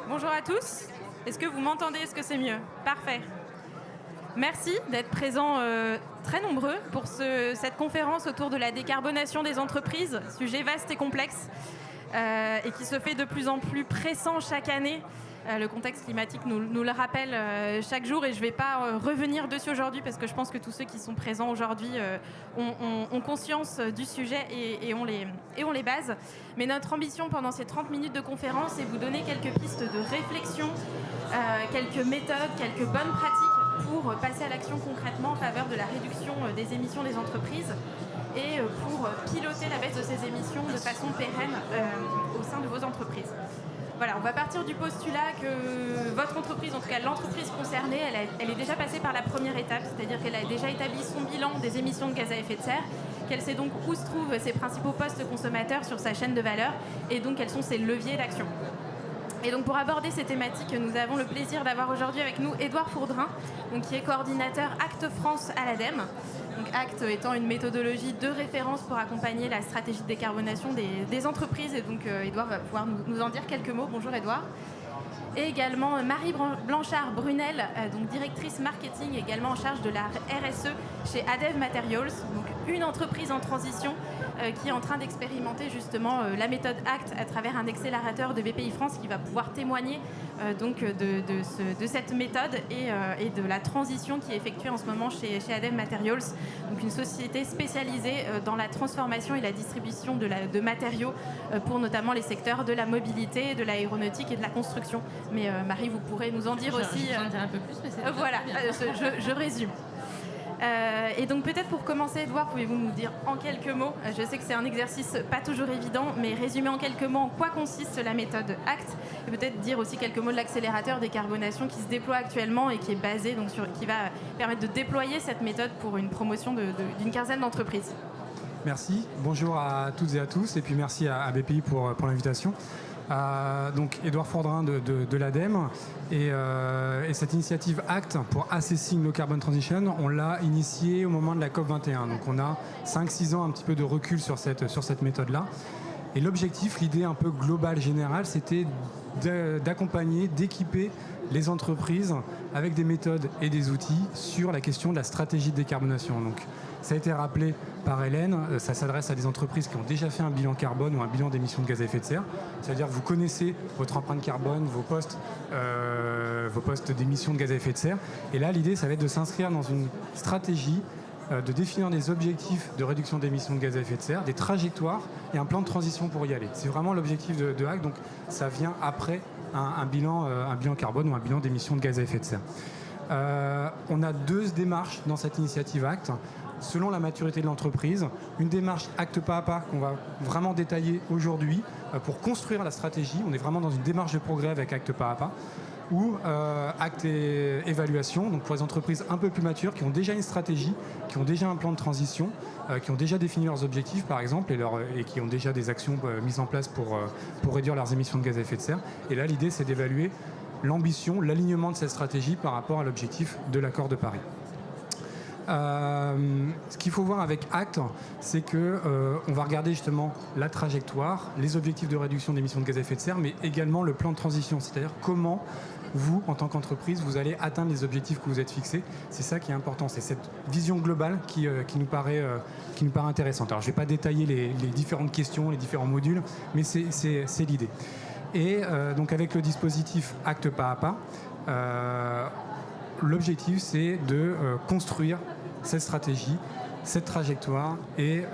Bonjour à tous. Est-ce que vous m'entendez? Est-ce que c'est mieux? Parfait. Merci d'être présents très nombreux pour cette conférence autour de la décarbonation des entreprises, sujet vaste et complexe et qui se fait de plus en plus pressant chaque année. Le contexte climatique nous le rappelle chaque jour et je ne vais pas revenir dessus aujourd'hui parce que je pense que tous ceux qui sont présents aujourd'hui ont conscience du sujet et on les base. Mais notre ambition pendant ces 30 minutes de conférence est vous donner quelques pistes de réflexion, quelques méthodes, quelques bonnes pratiques pour passer à l'action concrètement en faveur de la réduction des émissions des entreprises et pour piloter la baisse de ces émissions de façon pérenne au sein de vos entreprises. Voilà, on va partir du postulat que votre entreprise, en tout cas l'entreprise concernée, elle est déjà passée par la première étape, c'est-à-dire qu'elle a déjà établi son bilan des émissions de gaz à effet de serre, qu'elle sait donc où se trouvent ses principaux postes consommateurs sur sa chaîne de valeur et donc quels sont ses leviers d'action. Et donc pour aborder ces thématiques, nous avons le plaisir d'avoir aujourd'hui avec nous Édouard Fourdrin, qui est coordinateur Acte France à l'ADEME. Donc Acte étant une méthodologie de référence pour accompagner la stratégie de décarbonation des entreprises. Et donc Édouard va pouvoir nous en dire quelques mots. Bonjour Édouard. Et également Marie Blanchard-Brunel, donc directrice marketing, également en charge de la RSE chez ADEV Materials, donc une entreprise en transition qui est en train d'expérimenter justement la méthode ACT à travers un accélérateur de BPI France qui va pouvoir témoigner donc de cette méthode et de la transition qui est effectuée en ce moment chez ADEV Materials, donc une société spécialisée dans la transformation et la distribution de matériaux pour notamment les secteurs de la mobilité, de l'aéronautique et de la construction. Mais Marie, vous pourrez nous en dire aussi... Je en dire un peu plus, mais c'est voilà, je résume. Et donc peut-être pour commencer, Edouard, pouvez-vous nous dire en quelques mots, je sais que c'est un exercice pas toujours évident, mais résumer en quelques mots en quoi consiste la méthode ACT, et peut-être dire aussi quelques mots de l'accélérateur décarbonation qui se déploie actuellement et qui est basé, donc qui va permettre de déployer cette méthode pour une promotion d'une quinzaine d'entreprises. Merci, bonjour à toutes et à tous, et puis merci à BPI pour l'invitation. Donc Édouard Fourdrin de l'ADEME et cette initiative ACT pour Assessing Low Carbon Transition, on l'a initiée au moment de la COP21. Donc on a 5-6 ans un petit peu de recul sur cette méthode-là. Et l'objectif, l'idée un peu globale, générale, c'était d'accompagner, d'équiper les entreprises avec des méthodes et des outils sur la question de la stratégie de décarbonation. Donc, ça a été rappelé par Hélène, ça s'adresse à des entreprises qui ont déjà fait un bilan carbone ou un bilan d'émissions de gaz à effet de serre. C'est-à-dire que vous connaissez votre empreinte carbone, vos postes d'émissions de gaz à effet de serre. Et là, l'idée, ça va être de s'inscrire dans une stratégie, de définir des objectifs de réduction d'émissions de gaz à effet de serre, des trajectoires et un plan de transition pour y aller. C'est vraiment l'objectif de ACT, donc ça vient après un bilan carbone ou un bilan d'émissions de gaz à effet de serre. On a 2 démarches dans cette initiative ACT, selon la maturité de l'entreprise. Une démarche acte pas à pas qu'on va vraiment détailler aujourd'hui pour construire la stratégie. On est vraiment dans une démarche de progrès avec acte pas à pas. Ou acte et évaluation, donc pour les entreprises un peu plus matures qui ont déjà une stratégie, qui ont déjà un plan de transition, qui ont déjà défini leurs objectifs par exemple et qui ont déjà des actions mises en place pour réduire leurs émissions de gaz à effet de serre. Et là l'idée c'est d'évaluer l'ambition, l'alignement de cette stratégie par rapport à l'objectif de l'accord de Paris. Ce qu'il faut voir avec ACT, c'est qu'on va regarder justement la trajectoire, les objectifs de réduction d'émissions de gaz à effet de serre, mais également le plan de transition, c'est-à-dire comment vous, en tant qu'entreprise, vous allez atteindre les objectifs que vous êtes fixés. C'est ça qui est important, c'est cette vision globale qui nous paraît intéressante. Alors je ne vais pas détailler les différentes questions, les différents modules, mais c'est l'idée. Et donc avec le dispositif Acte pas à pas, l'objectif c'est de construire cette stratégie, cette trajectoire et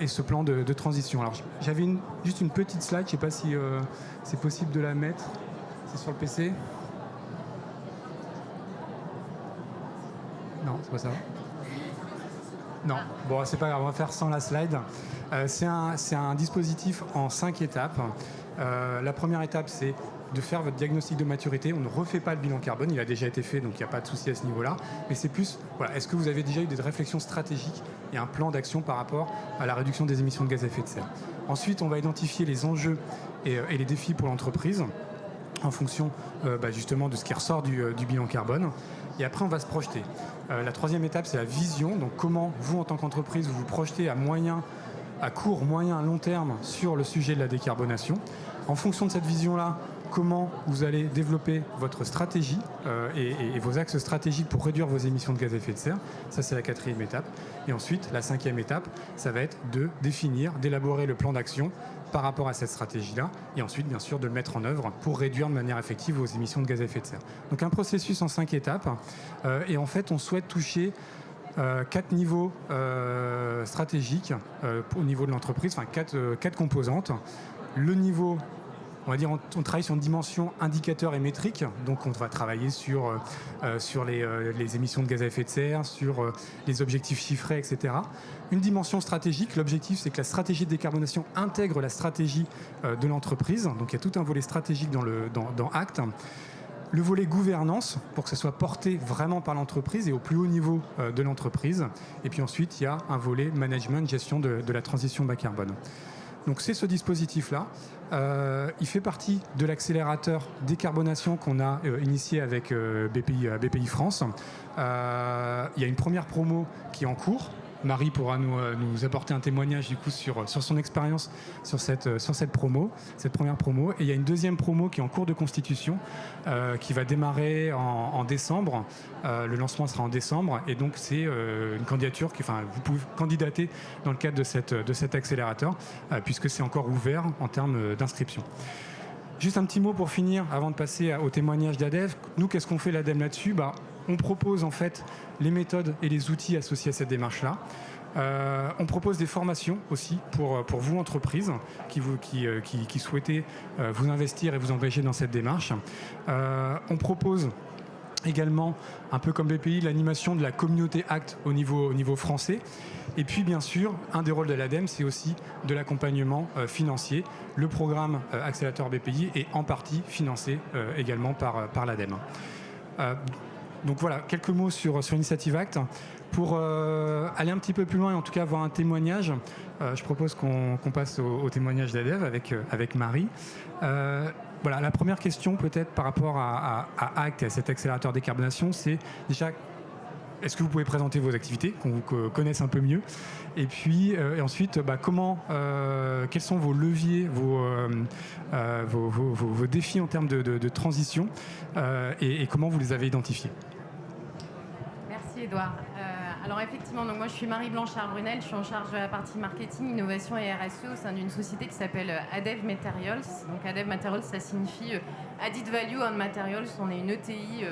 ce plan de transition. Alors j'avais juste une petite slide, je ne sais pas si c'est possible de la mettre, c'est sur le PC. Non, c'est pas ça. Non, bon c'est pas grave, on va faire sans la slide. C'est un dispositif en 5 étapes. La première étape c'est de faire votre diagnostic de maturité. On ne refait pas le bilan carbone, il a déjà été fait, donc il n'y a pas de souci à ce niveau-là. Mais c'est plus, voilà, est-ce que vous avez déjà eu des réflexions stratégiques et un plan d'action par rapport à la réduction des émissions de gaz à effet de serre. Ensuite, on va identifier les enjeux et les défis pour l'entreprise en fonction justement de ce qui ressort du bilan carbone. Et après, on va se projeter. La troisième étape, c'est la vision. Donc comment vous, en tant qu'entreprise, vous vous projetez à court, moyen, long terme sur le sujet de la décarbonation. En fonction de cette vision-là, comment vous allez développer votre stratégie et vos axes stratégiques pour réduire vos émissions de gaz à effet de serre. Ça, c'est la 4e étape. Et ensuite, la 5e étape, ça va être de définir, d'élaborer le plan d'action par rapport à cette stratégie-là, et ensuite, bien sûr, de le mettre en œuvre pour réduire de manière effective vos émissions de gaz à effet de serre. Donc un processus en 5 étapes, et en fait, on souhaite toucher 4 niveaux stratégiques au niveau de l'entreprise, enfin 4 composantes. Le niveau, on va dire, on travaille sur une dimension indicateur et métrique, donc on va travailler sur les émissions de gaz à effet de serre, sur les objectifs chiffrés, etc. Une dimension stratégique, l'objectif c'est que la stratégie de décarbonation intègre la stratégie de l'entreprise, donc il y a tout un volet stratégique dans ACT. Le volet gouvernance, pour que ce soit porté vraiment par l'entreprise et au plus haut niveau de l'entreprise. Et puis ensuite, il y a un volet management, gestion de la transition bas carbone. Donc c'est ce dispositif-là. Il fait partie de l'accélérateur décarbonation qu'on a initié avec BPI France. Il y a une première promo qui est en cours. Marie pourra nous apporter un témoignage du coup sur son expérience sur cette première promo. Et il y a une deuxième promo qui est en cours de constitution qui va démarrer en décembre. Le lancement sera en décembre et donc c'est une candidature vous pouvez candidater dans le cadre de cet accélérateur puisque c'est encore ouvert en termes d'inscription. Juste un petit mot pour finir avant de passer au témoignage d'ADEV. Nous, qu'est-ce qu'on fait l'ADEME là-dessus ? On propose en fait les méthodes et les outils associés à cette démarche-là. On propose des formations aussi pour vous, entreprises, qui souhaitez vous investir et vous engager dans cette démarche. On propose également, un peu comme BPI, l'animation de la communauté ACT au niveau français. Et puis, bien sûr, un des rôles de l'ADEME, c'est aussi de l'accompagnement financier. Le programme accélérateur BPI est en partie financé également par l'ADEME. Donc voilà, quelques mots sur Initiative ACT. Pour aller un petit peu plus loin et en tout cas avoir un témoignage, je propose qu'on passe au témoignage d'ADEV avec Marie. Voilà, la première question peut-être par rapport à ACT et à cet accélérateur décarbonation, c'est déjà, est-ce que vous pouvez présenter vos activités, qu'on vous connaisse un peu mieux, et puis et ensuite, quels sont vos leviers, vos défis en termes de transition, et comment vous les avez identifiés? Merci Edouard. Alors effectivement, donc moi je suis Marie Blanchard-Brunel, je suis en charge de la partie marketing, innovation et RSE au sein d'une société qui s'appelle ADEV Materials. Donc ADEV Materials, ça signifie Added Value on Materials. On est une ETI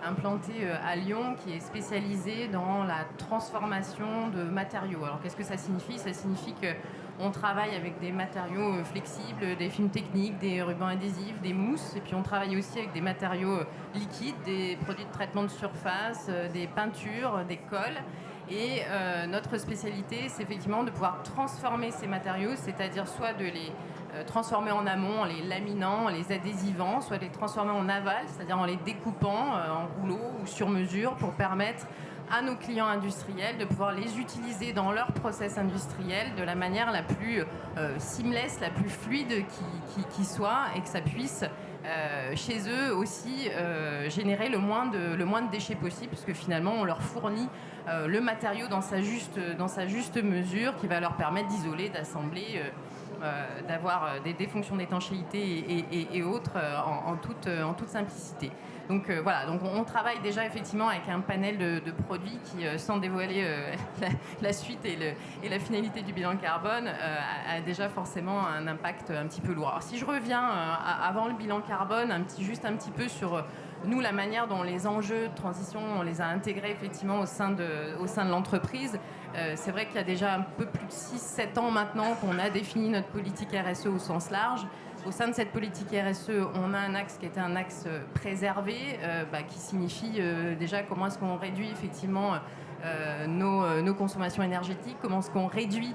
implantée à Lyon qui est spécialisée dans la transformation de matériaux. Alors qu'est-ce que ça signifie ? Ça signifie qu'on travaille avec des matériaux flexibles, des films techniques, des rubans adhésifs, des mousses, et puis on travaille aussi avec des matériaux liquides, des produits de traitement de surface, des peintures, des colles. Et notre spécialité, c'est effectivement de pouvoir transformer ces matériaux, c'est-à-dire soit de les transformer en amont en les laminant, en les adhésivant, soit de les transformer en aval, c'est-à-dire en les découpant en rouleaux ou sur mesure pour permettre à nos clients industriels de pouvoir les utiliser dans leur process industriel de la manière la plus seamless, la plus fluide qui soit, et que ça puisse chez eux aussi générer le moins de déchets possible, puisque finalement on leur fournit le matériau dans sa juste mesure qui va leur permettre d'isoler, d'assembler, d'avoir des fonctions d'étanchéité et autres en toute simplicité. Donc voilà, donc on travaille déjà effectivement avec un panel de produits qui, sans dévoiler la suite et la finalité du bilan carbone, a déjà forcément un impact un petit peu lourd. Alors si je reviens avant le bilan carbone, juste un petit peu sur nous, la manière dont les enjeux de transition, on les a intégrés effectivement au sein de l'entreprise. C'est vrai qu'il y a déjà un peu plus de 6-7 ans maintenant qu'on a défini notre politique RSE au sens large. Au sein de cette politique RSE, on a un axe qui était un axe préservé, qui signifie déjà comment est-ce qu'on réduit effectivement nos consommations énergétiques, comment est-ce qu'on réduit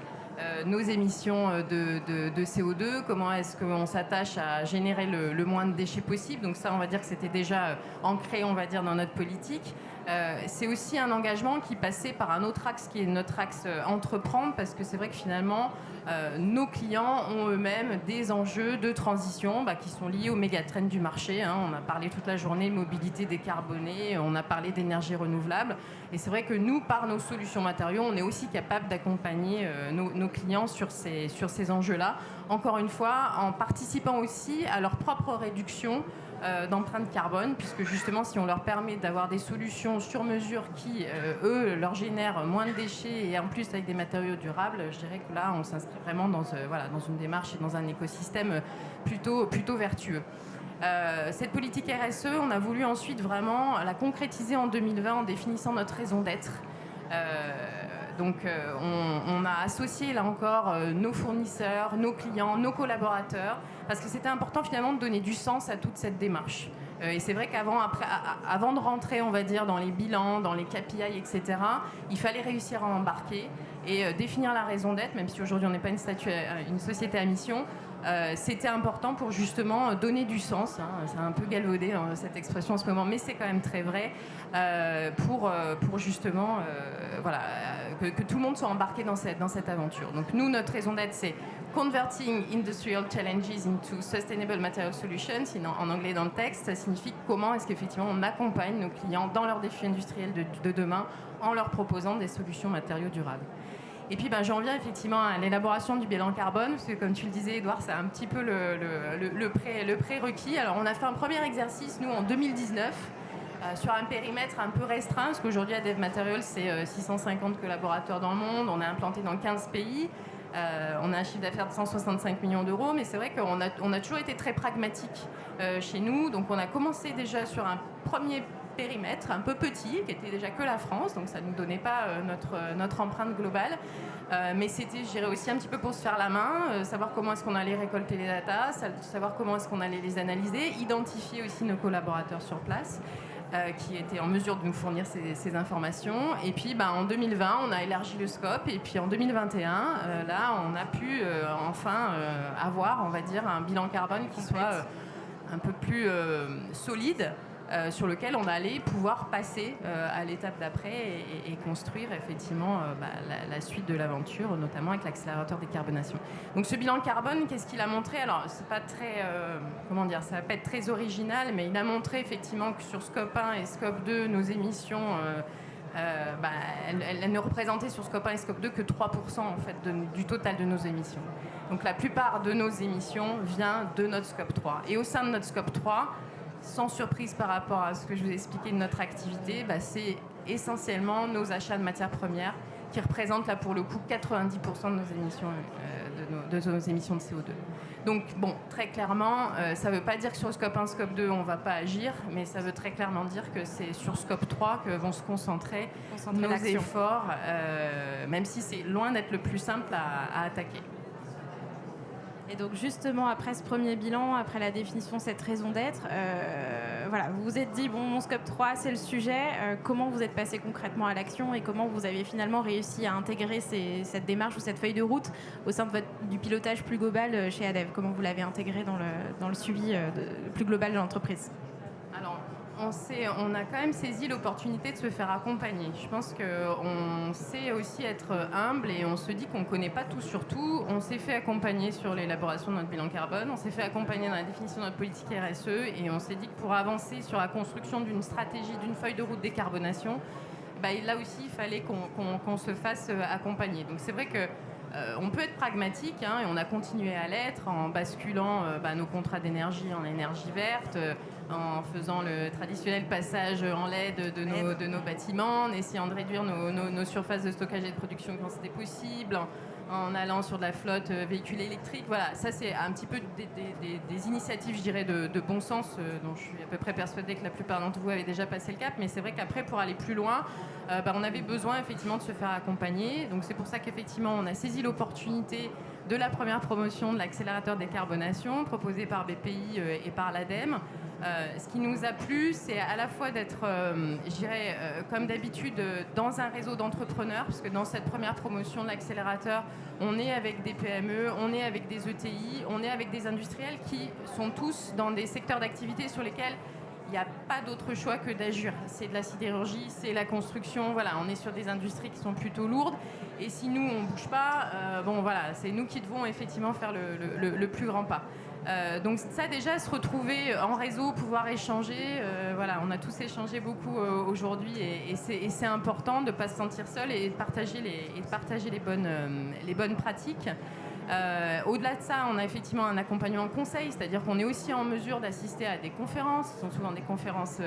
nos émissions de CO2, comment est-ce qu'on s'attache à générer le moins de déchets possible. Donc ça, on va dire que c'était déjà ancré, on va dire, dans notre politique. C'est aussi un engagement qui passait par un autre axe qui est notre axe entreprendre, parce que c'est vrai que finalement, nos clients ont eux-mêmes des enjeux de transition qui sont liés aux mégatrends du marché. On a parlé toute la journée de mobilité décarbonée, on a parlé d'énergie renouvelable. Et c'est vrai que nous, par nos solutions matériaux, on est aussi capable d'accompagner nos clients clients sur ces enjeux-là. Encore une fois, en participant aussi à leur propre réduction d'empreinte carbone, puisque justement, si on leur permet d'avoir des solutions sur mesure qui, eux, leur génèrent moins de déchets et en plus avec des matériaux durables, je dirais que là, on s'inscrit vraiment dans une démarche et dans un écosystème plutôt vertueux. Cette politique RSE, on a voulu ensuite vraiment la concrétiser en 2020 en définissant notre raison d'être. On a associé là encore nos fournisseurs, nos clients, nos collaborateurs, parce que c'était important finalement de donner du sens à toute cette démarche. Et c'est vrai avant de rentrer, on va dire, dans les bilans, dans les KPI, etc., il fallait réussir à embarquer et définir la raison d'être, même si aujourd'hui on n'est pas une société à mission. C'était important pour justement donner du sens, hein, c'est un peu galvaudé cette expression en ce moment, mais c'est quand même très vrai, pour justement que tout le monde soit embarqué dans cette aventure. Donc nous, notre raison d'être, c'est Converting Industrial Challenges into Sustainable Material Solutions, en anglais dans le texte. Ça signifie comment est-ce qu'effectivement on accompagne nos clients dans leurs défis industriels de demain en leur proposant des solutions matériaux durables. Et puis j'en viens effectivement à l'élaboration du bilan carbone, parce que comme tu le disais, Edouard, c'est un petit peu le prérequis. Alors on a fait un premier exercice, nous, en 2019, sur un périmètre un peu restreint, parce qu'aujourd'hui, ADEV Materials, c'est 650 collaborateurs dans le monde, on est implanté dans 15 pays, on a un chiffre d'affaires de 165 millions d'euros, mais c'est vrai qu'on a toujours été très pragmatique chez nous, donc on a commencé déjà sur un premier périmètre un peu petit, qui était déjà que la France, donc ça ne nous donnait pas notre empreinte globale, mais c'était, je dirais, aussi un petit peu pour se faire la main, savoir comment est-ce qu'on allait récolter les datas, savoir comment est-ce qu'on allait les analyser, identifier aussi nos collaborateurs sur place, qui étaient en mesure de nous fournir ces informations. Et puis en 2020, on a élargi le scope, et puis en 2021, là, on a pu enfin avoir, on va dire, un bilan carbone qui soit un peu plus solide, sur lequel on allait pouvoir passer à l'étape d'après et construire effectivement la suite de l'aventure, notamment avec l'accélérateur décarbonation. Donc ce bilan carbone, qu'est-ce qu'il a montré? Alors c'est pas très, ça va pas être très original, mais il a montré effectivement que sur Scope 1 et Scope 2, nos émissions, elles ne représentaient sur Scope 1 et Scope 2 que 3% en fait, du total de nos émissions. Donc la plupart de nos émissions vient de notre Scope 3. Et au sein de notre Scope 3, sans surprise par rapport à ce que je vous ai expliqué de notre activité, c'est essentiellement nos achats de matières premières qui représentent là pour le coup 90% de nos émissions, de nos émissions de CO2. Donc très clairement, ça ne veut pas dire que sur Scope 1, Scope 2, on ne va pas agir, mais ça veut très clairement dire que c'est sur Scope 3 que vont se concentrer nos efforts, même si c'est loin d'être le plus simple à attaquer. Et donc justement, après ce premier bilan, après la définition de cette raison d'être, vous vous êtes dit, mon Scope 3, c'est le sujet. Comment vous êtes passé concrètement à l'action et comment vous avez finalement réussi à intégrer cette démarche ou cette feuille de route au sein du pilotage plus global chez ADEV? Comment vous l'avez intégré dans le suivi plus global de l'entreprise? Alors, on a quand même saisi l'opportunité de se faire accompagner. Je pense qu'on sait aussi être humble et on se dit qu'on ne connaît pas tout sur tout. On s'est fait accompagner sur l'élaboration de notre bilan carbone, on s'est fait accompagner dans la définition de notre politique RSE et on s'est dit que pour avancer sur la construction d'une stratégie, d'une feuille de route décarbonation, là aussi il fallait qu'on se fasse accompagner. Donc c'est vrai que on peut être pragmatique, et on a continué à l'être en basculant nos contrats d'énergie en énergie verte, en faisant le traditionnel passage en LED de nos bâtiments, en essayant de réduire nos surfaces de stockage et de production quand c'était possible, en allant sur de la flotte véhicule électrique. Voilà, ça c'est un petit peu des initiatives, je dirais, de bon sens, dont je suis à peu près persuadée que la plupart d'entre vous avaient déjà passé le cap, mais c'est vrai qu'après, pour aller plus loin, on avait besoin effectivement de se faire accompagner. Donc c'est pour ça qu'effectivement on a saisi l'opportunité de la première promotion de l'accélérateur décarbonation proposé par BPI et par l'ADEME. Ce qui nous a plu, c'est à la fois d'être, je dirais, comme d'habitude, dans un réseau d'entrepreneurs, parce que dans cette première promotion de l'accélérateur, on est avec des PME, on est avec des ETI, on est avec des industriels qui sont tous dans des secteurs d'activité sur lesquels il n'y a pas d'autre choix que d'agir. C'est de la sidérurgie, c'est la construction, voilà, on est sur des industries qui sont plutôt lourdes. Et si nous, on ne bouge pas, c'est nous qui devons effectivement faire le plus grand pas. Donc ça déjà, se retrouver en réseau, pouvoir échanger, voilà, on a tous échangé beaucoup aujourd'hui et c'est important de ne pas se sentir seul et de partager les bonnes pratiques. Au-delà de ça, on a effectivement un accompagnement conseil, c'est-à-dire qu'on est aussi en mesure d'assister à des conférences, ce sont souvent des conférences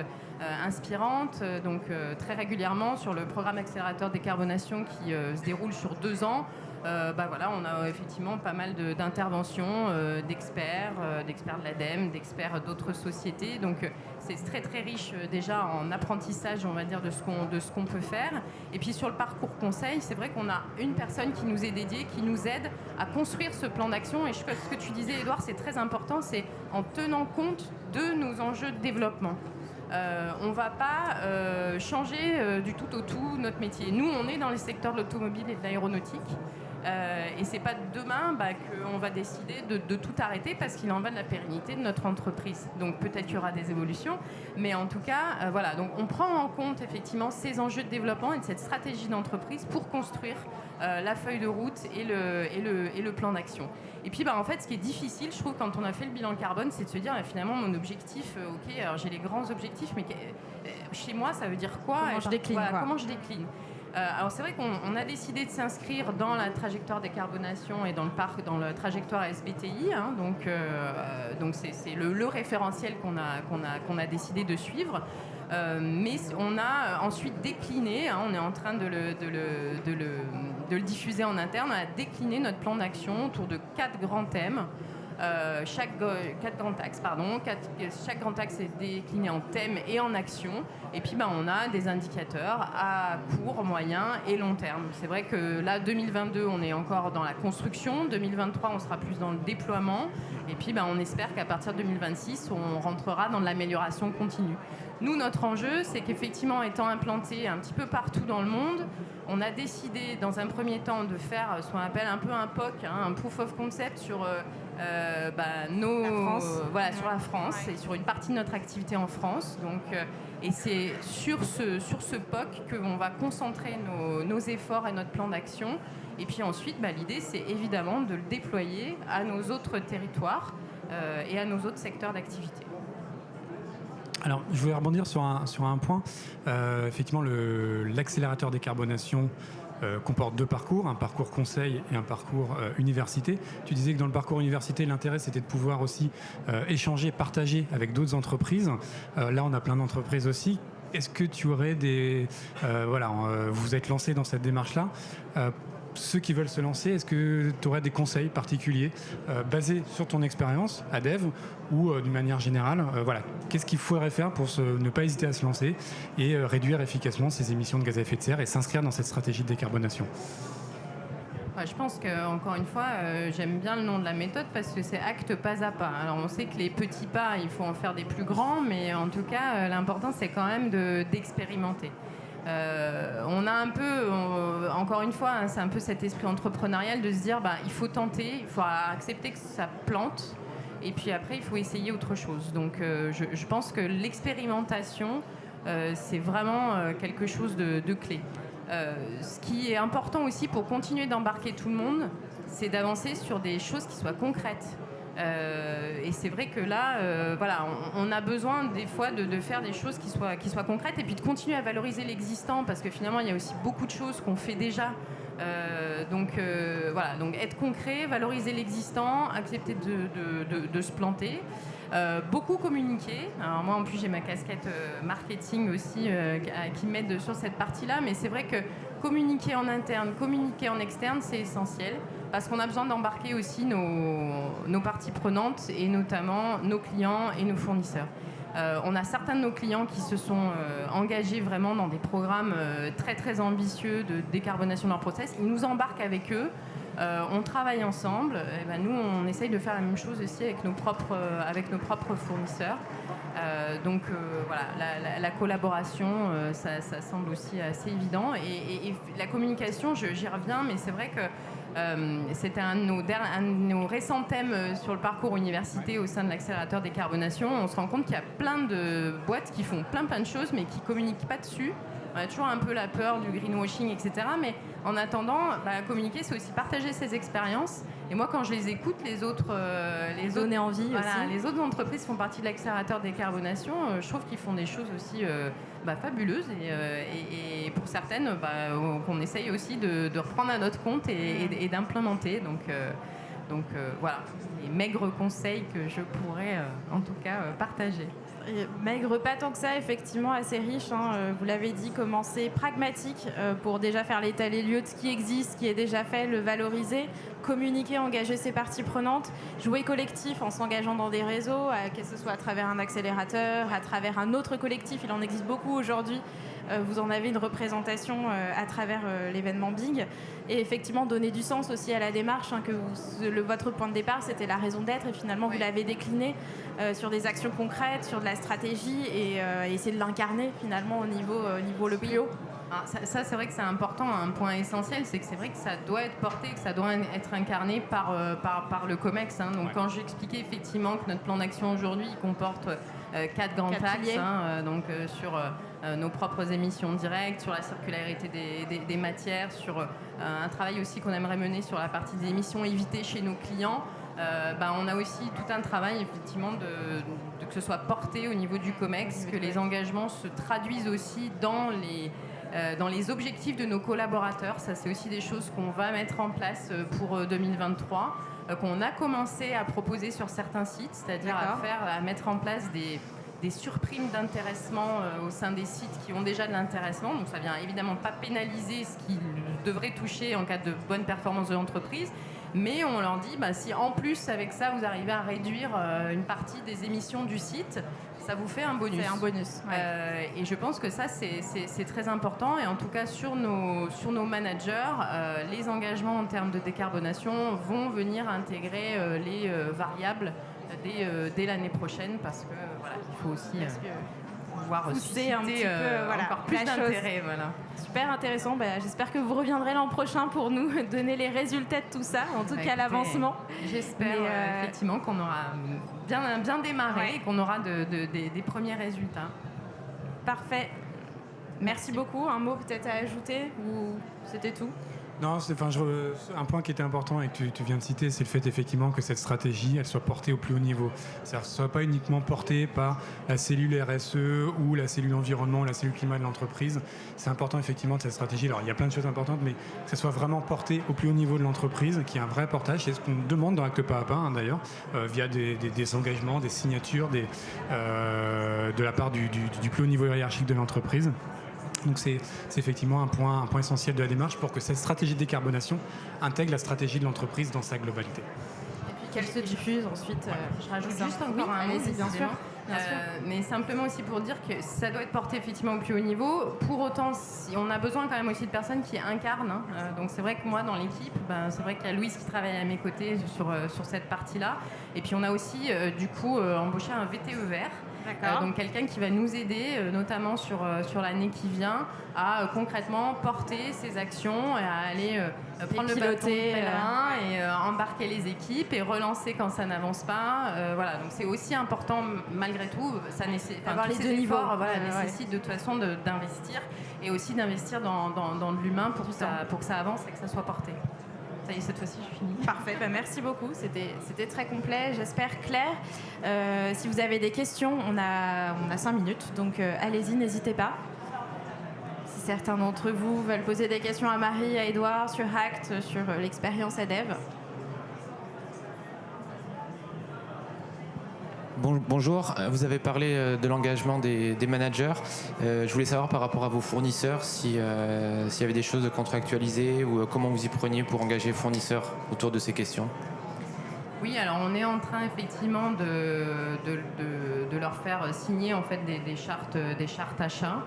inspirantes, donc très régulièrement sur le programme accélérateur décarbonation qui se déroule sur 2 ans. Voilà, on a effectivement pas mal d'interventions d'experts de l'ADEME, d'experts d'autres sociétés. Donc c'est très très riche déjà en apprentissage, on va dire, de ce qu'on peut faire. Et puis sur le parcours conseil, c'est vrai qu'on a une personne qui nous est dédiée, qui nous aide à construire ce plan d'action. Et ce que tu disais, Édouard, c'est très important, c'est en tenant compte de nos enjeux de développement. On ne va pas changer du tout au tout notre métier. Nous, on est dans les secteurs de l'automobile et de l'aéronautique. Et c'est pas demain qu'on va décider de tout arrêter parce qu'il en va de la pérennité de notre entreprise. Donc peut-être qu'il y aura des évolutions, mais en tout cas, voilà. Donc on prend en compte effectivement ces enjeux de développement et de cette stratégie d'entreprise pour construire la feuille de route et le plan d'action. Et puis en fait, ce qui est difficile, je trouve, quand on a fait le bilan carbone, c'est de se dire finalement mon objectif, ok, alors j'ai les grands objectifs, mais chez moi, ça veut dire quoi? Comment je décline? Alors c'est vrai qu'on a décidé de s'inscrire dans la trajectoire décarbonation et dans la trajectoire SBTI, hein, donc c'est le référentiel qu'on a décidé de suivre. Mais on a ensuite décliné, hein, on est en train de le diffuser en interne, on a décliné notre plan d'action autour de 4 grands thèmes. Chaque grand axe est décliné en thèmes et en actions. Et puis on a des indicateurs à court, moyen et long terme. C'est vrai que là, 2022, on est encore dans la construction. 2023, on sera plus dans le déploiement. Et puis on espère qu'à partir de 2026, on rentrera dans l'amélioration continue. Nous, notre enjeu, c'est qu'effectivement, étant implanté un petit peu partout dans le monde, on a décidé dans un premier temps de faire ce qu'on appelle un peu un POC, hein, un Proof of Concept sur sur la France et sur une partie de notre activité en France. Donc, et c'est sur ce POC qu'on va concentrer nos efforts et notre plan d'action. Et puis ensuite, l'idée, c'est évidemment de le déployer à nos autres territoires et à nos autres secteurs d'activité. Alors, je voulais rebondir sur un point. Effectivement, l'accélérateur décarbonation comporte 2 parcours, un parcours conseil et un parcours université. Tu disais que dans le parcours université, l'intérêt, c'était de pouvoir aussi échanger, partager avec d'autres entreprises. Là, on a plein d'entreprises aussi. Est-ce que tu aurais vous êtes lancé dans cette démarche-là. Ceux qui veulent se lancer, est-ce que tu aurais des conseils particuliers basés sur ton expérience à Dev ou d'une manière générale, qu'est-ce qu'il faudrait faire pour ne pas hésiter à se lancer et réduire efficacement ses émissions de gaz à effet de serre et s'inscrire dans cette stratégie de décarbonation? Je pense qu'encore une fois, j'aime bien le nom de la méthode parce que c'est acte pas à pas. Alors on sait que les petits pas, il faut en faire des plus grands, mais en tout cas, l'important c'est quand même d'expérimenter. On a un peu, encore une fois, hein, c'est un peu cet esprit entrepreneurial de se dire il faut tenter, il faut accepter que ça plante et puis après il faut essayer autre chose. Donc je pense que l'expérimentation c'est vraiment quelque chose de clé. Ce qui est important aussi pour continuer d'embarquer tout le monde, c'est d'avancer sur des choses qui soient concrètes. Et c'est vrai que là, on a besoin des fois de faire des choses qui soient concrètes et puis de continuer à valoriser l'existant parce que finalement, il y a aussi beaucoup de choses qu'on fait déjà. Donc être concret, valoriser l'existant, accepter de se planter. Beaucoup communiquer. Alors moi, en plus, j'ai ma casquette marketing aussi qui m'aide sur cette partie-là. Mais c'est vrai que communiquer en interne, communiquer en externe, c'est essentiel parce qu'on a besoin d'embarquer aussi nos parties prenantes et notamment nos clients et nos fournisseurs. On a certains de nos clients qui se sont engagés vraiment dans des programmes très très ambitieux de décarbonation de leur process. Ils nous embarquent avec eux. On travaille ensemble. Et nous, on essaye de faire la même chose aussi avec nos propres fournisseurs. La collaboration, ça semble aussi assez évident. Et la communication, j'y reviens, mais c'est vrai que c'était un de nos récents thèmes sur le parcours université au sein de l'accélérateur décarbonation. On se rend compte qu'il y a plein de boîtes qui font plein de choses, mais qui ne communiquent pas dessus. On a toujours un peu la peur du greenwashing, etc. Mais en attendant, communiquer, c'est aussi partager ses expériences. Et moi, quand je les écoute, les autres envie aussi. Les autres entreprises font partie de l'accélérateur décarbonation. Je trouve qu'ils font des choses aussi fabuleuses et pour certaines, qu'on essaye aussi de reprendre à notre compte et d'implémenter. Donc voilà, les maigres conseils que je pourrais en tout cas partager. Maigre, pas tant que ça, effectivement, assez riche. Vous l'avez dit, commencer pragmatique pour déjà faire l'état des lieux de ce qui existe, ce qui est déjà fait, le valoriser, communiquer, engager ses parties prenantes, jouer collectif en s'engageant dans des réseaux, que ce soit à travers un accélérateur, à travers un autre collectif. Il en existe beaucoup aujourd'hui. Vous en avez une représentation à travers l'événement Big. Et effectivement, donner du sens aussi à la démarche, votre point de départ, c'était la raison d'être. Et finalement, vous l'avez décliné sur des actions concrètes, sur de la stratégie et essayer de l'incarner finalement au niveau le plus haut. Ça, c'est vrai que c'est important, un point essentiel, c'est que c'est vrai que ça doit être porté, que ça doit être incarné par le COMEX. Donc quand j'expliquais effectivement que notre plan d'action aujourd'hui comporte 4 grands axes, sur nos propres émissions directes, sur la circularité des matières, sur un travail aussi qu'on aimerait mener sur la partie des émissions évitées chez nos clients. On a aussi tout un travail effectivement de que ce soit porté au niveau du COMEX, que les engagements se traduisent aussi dans les objectifs de nos collaborateurs. Ça, c'est aussi des choses qu'on va mettre en place pour 2023, qu'on a commencé à proposer sur certains sites, c'est-à-dire à mettre en place des surprimes d'intéressement au sein des sites qui ont déjà de l'intéressement. Donc ça vient évidemment pas pénaliser ce qui devrait toucher en cas de bonne performance de l'entreprise, mais on leur dit si en plus avec ça vous arrivez à réduire une partie des émissions du site, ça vous fait un bonus. C'est un bonus. Ouais. Et je pense que ça, c'est très important. Et en tout cas, sur nos managers, les engagements en termes de décarbonation vont venir intégrer les variables dès l'année prochaine parce que il faut aussi pouvoir susciter un petit peu, encore plus d'intérêt. Voilà. Super intéressant. J'espère que vous reviendrez l'an prochain pour nous donner les résultats de tout ça, en tout cas l'avancement. J'espère effectivement qu'on aura bien démarré et qu'on aura des premiers résultats. Parfait. Merci beaucoup. Un mot peut-être à ajouter ou c'était tout? Non, un point qui était important et que tu viens de citer, c'est le fait effectivement que cette stratégie, elle soit portée au plus haut niveau. C'est-à-dire que ce ne soit pas uniquement porté par la cellule RSE ou la cellule environnement ou la cellule climat de l'entreprise. C'est important effectivement de cette stratégie. Alors il y a plein de choses importantes, mais que ce soit vraiment porté au plus haut niveau de l'entreprise, qu'il y ait un vrai portage. C'est ce qu'on demande dans Acte Pas à Pas, d'ailleurs, via des engagements, des signatures de la part du plus haut niveau hiérarchique de l'entreprise. Donc c'est effectivement un point essentiel de la démarche pour que cette stratégie de décarbonation intègre la stratégie de l'entreprise dans sa globalité. Et puis qu'elle se diffuse ensuite. Je rajoute juste encore un mot, bien sûr. Mais simplement aussi pour dire que ça doit être porté effectivement au plus haut niveau. Pour autant, on a besoin quand même aussi de personnes qui incarnent. Donc c'est vrai que moi dans l'équipe, c'est vrai qu'il y a Louise qui travaille à mes côtés sur cette partie-là. Et puis on a aussi embauché un VTE vert. Donc quelqu'un qui va nous aider, notamment sur l'année qui vient, à concrètement porter ses actions et à aller prendre le bâton pèlerin et embarquer les équipes et relancer quand ça n'avance pas. Donc c'est aussi important malgré tout. Ça nécessite les deux niveaux. Nécessite de toute façon d'investir et aussi d'investir dans de l'humain pour que ça avance et que ça soit porté. Ça y est, cette fois-ci, je finis. Parfait, merci beaucoup. C'était très complet, j'espère clair. Si vous avez des questions, on a 5 minutes, donc allez-y, n'hésitez pas. Si certains d'entre vous veulent poser des questions à Marie, à Edouard, sur ACT, sur l'expérience ADEV. Bonjour, vous avez parlé de l'engagement des managers. Je voulais savoir par rapport à vos fournisseurs s'il y avait des choses contractualisées ou comment vous y preniez pour engager les fournisseurs autour de ces questions. Oui, alors on est en train effectivement de leur faire signer en fait des chartes achats.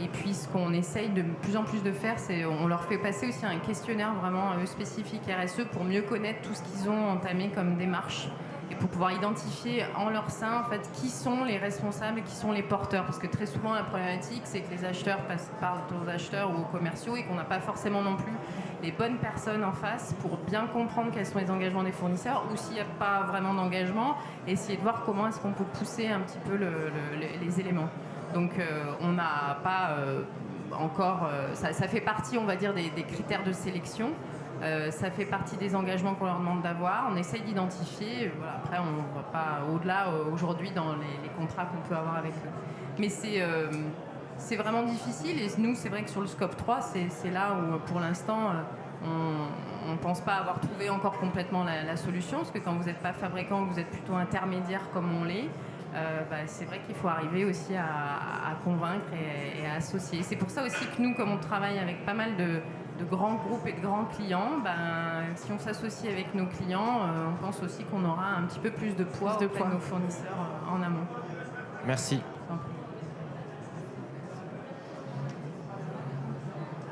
Et puis ce qu'on essaye de plus en plus de faire, c'est on leur fait passer aussi un questionnaire vraiment spécifique RSE pour mieux connaître tout ce qu'ils ont entamé comme démarche. Et pour pouvoir identifier en leur sein en fait, qui sont les responsables et qui sont les porteurs. Parce que très souvent, la problématique, c'est que les acheteurs parlent aux acheteurs ou aux commerciaux et qu'on n'a pas forcément non plus les bonnes personnes en face pour bien comprendre quels sont les engagements des fournisseurs, ou s'il n'y a pas vraiment d'engagement, essayer de voir comment est-ce qu'on peut pousser un petit peu les éléments. Donc on n'a pas encore... ça fait partie, on va dire, des critères de sélection. Ça fait partie des engagements qu'on leur demande d'avoir. On essaye d'identifier. Voilà, après, on ne va pas au-delà aujourd'hui dans les contrats qu'on peut avoir avec eux. Mais c'est vraiment difficile. Et nous, c'est vrai que sur le scope 3, c'est là où, pour l'instant, on ne pense pas avoir trouvé encore complètement la solution. Parce que quand vous n'êtes pas fabricant, vous êtes plutôt intermédiaire comme on l'est, c'est vrai qu'il faut arriver aussi à convaincre et à associer. C'est pour ça aussi que nous, comme on travaille avec pas mal de grands groupes et de grands clients, si on s'associe avec nos clients, on pense aussi qu'on aura un petit peu plus de poids auprès de nos fournisseurs en amont. Merci.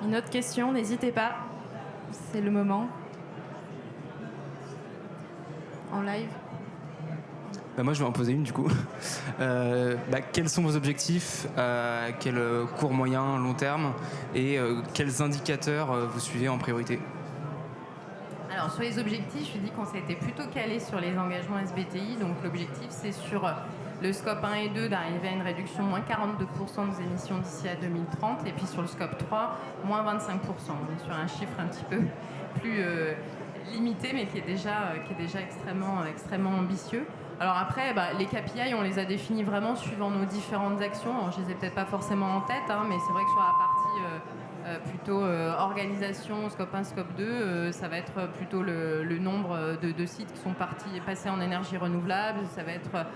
Une autre question, n'hésitez pas, c'est le moment. En live. Moi, je vais en poser une du coup. Quels sont vos objectifs à quel court, moyen, long terme et quels indicateurs vous suivez en priorité? Alors, sur les objectifs, je dis qu'on s'était plutôt calé sur les engagements SBTI. Donc, l'objectif, c'est sur le scope 1 et 2 d'arriver à une réduction moins 42% des émissions d'ici à 2030. Et puis, sur le scope 3, moins 25%. On est sur un chiffre un petit peu plus limité, mais qui est déjà extrêmement ambitieux. Alors après, les KPI, on les a définis vraiment suivant nos différentes actions. Alors, je ne les ai peut-être pas forcément en tête, mais c'est vrai que sur la partie plutôt organisation, scope 1, scope 2, ça va être plutôt le nombre de sites qui sont passés en énergie renouvelable, ça va être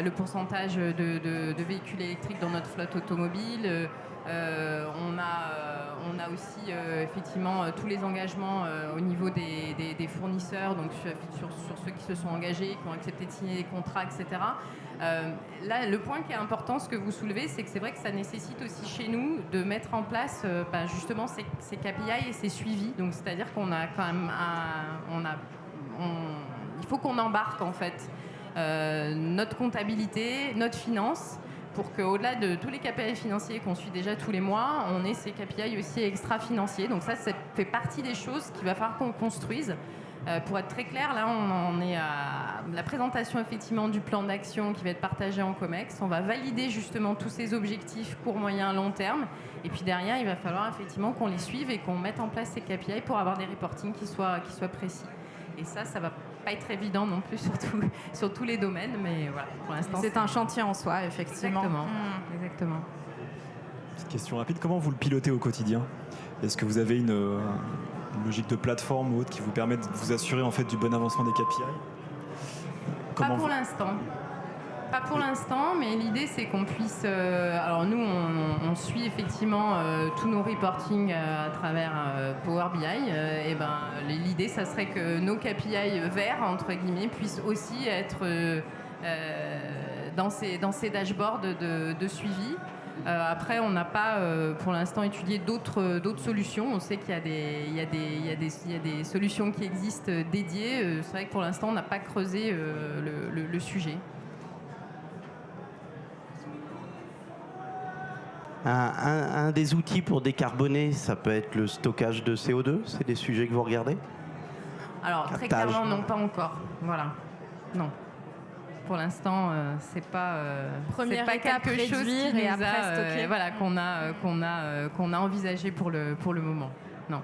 le pourcentage de véhicules électriques dans notre flotte automobile. On a aussi effectivement tous les engagements au niveau des fournisseurs, donc sur ceux qui se sont engagés, qui ont accepté de signer des contrats, etc. Là, le point qui est important, ce que vous soulevez, c'est que c'est vrai que ça nécessite aussi chez nous de mettre en place justement ces KPI et ces suivis. Donc, c'est-à-dire qu'on a quand même il faut qu'on embarque en fait notre comptabilité, notre finance, pour qu'au-delà de tous les KPI financiers qu'on suit déjà tous les mois, on ait ces KPI aussi extra-financiers. Donc ça fait partie des choses qu'il va falloir qu'on construise. Pour être très clair, là, on est à la présentation effectivement du plan d'action qui va être partagé en COMEX. On va valider justement tous ces objectifs court, moyen, long terme. Et puis derrière, il va falloir effectivement qu'on les suive et qu'on mette en place ces KPI pour avoir des reportings qui soient précis. Et ça va pas être évident non plus sur tous les domaines, mais voilà, pour l'instant... C'est un chantier en soi, effectivement. Exactement. Petite question rapide, comment vous le pilotez au quotidien? Est-ce que vous avez une logique de plateforme ou autre qui vous permet de vous assurer en fait du bon avancement des KPI? Pas pour l'instant. Pas pour l'instant, mais l'idée c'est qu'on puisse... alors nous, on suit effectivement tous nos reportings à travers Power BI. L'idée, ça serait que nos KPI verts, entre guillemets, puissent aussi être dans ces dashboards de suivi. Après, on n'a pas pour l'instant étudié d'autres solutions. On sait qu'il y a des solutions qui existent dédiées. C'est vrai que pour l'instant, on n'a pas creusé le sujet. Un des outils pour décarboner, ça peut être le stockage de CO2. C'est des sujets que vous regardez? Alors, très clairement, non, pas encore. Voilà. Non. Pour l'instant, c'est pas quelque chose qui et après stocker. qu'on a envisagé pour le moment. Non.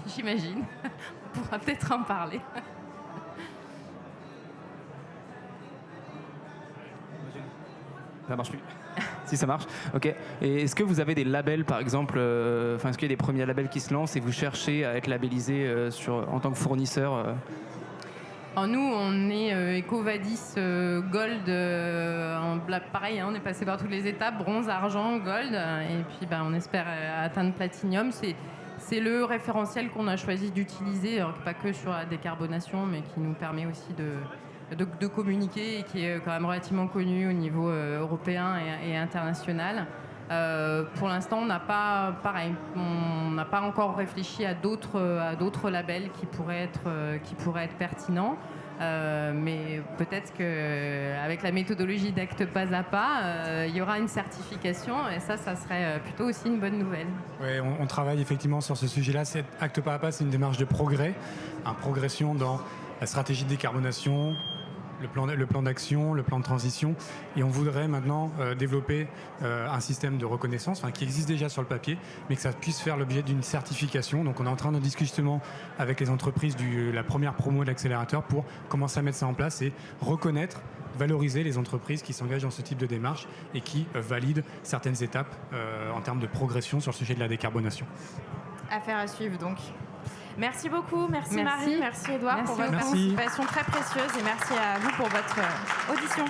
J'imagine. On pourra peut-être en parler. Ça marche plus. Si ça marche, ok. Et est-ce que vous avez des labels, par exemple, est-ce qu'il y a des premiers labels qui se lancent et vous cherchez à être labellisé en tant que fournisseur Alors nous, on est EcoVadis Gold. Pareil, on est passé par toutes les étapes, bronze, argent, gold. Et puis on espère atteindre platinum. C'est le référentiel qu'on a choisi d'utiliser, alors pas que sur la décarbonation, mais qui nous permet aussi de communiquer et qui est quand même relativement connu au niveau européen et international. Pour l'instant, on n'a pas encore réfléchi à d'autres labels qui pourraient être pertinents. Mais peut-être qu'avec la méthodologie d'acte pas à pas, il y aura une certification et ça serait plutôt aussi une bonne nouvelle. Ouais, on travaille effectivement sur ce sujet-là. Cet acte pas à pas, c'est une démarche de progrès, progression dans la stratégie de décarbonation, le plan d'action, le plan de transition. Et on voudrait maintenant développer un système de reconnaissance qui existe déjà sur le papier, mais que ça puisse faire l'objet d'une certification. Donc on est en train de discuter justement avec les entreprises de la première promo de l'accélérateur pour commencer à mettre ça en place et reconnaître, valoriser les entreprises qui s'engagent dans ce type de démarche et qui valident certaines étapes en termes de progression sur le sujet de la décarbonation. Affaire à suivre donc. Merci beaucoup, merci Marie, merci Edouard pour votre participation très précieuse et merci à vous pour votre audition.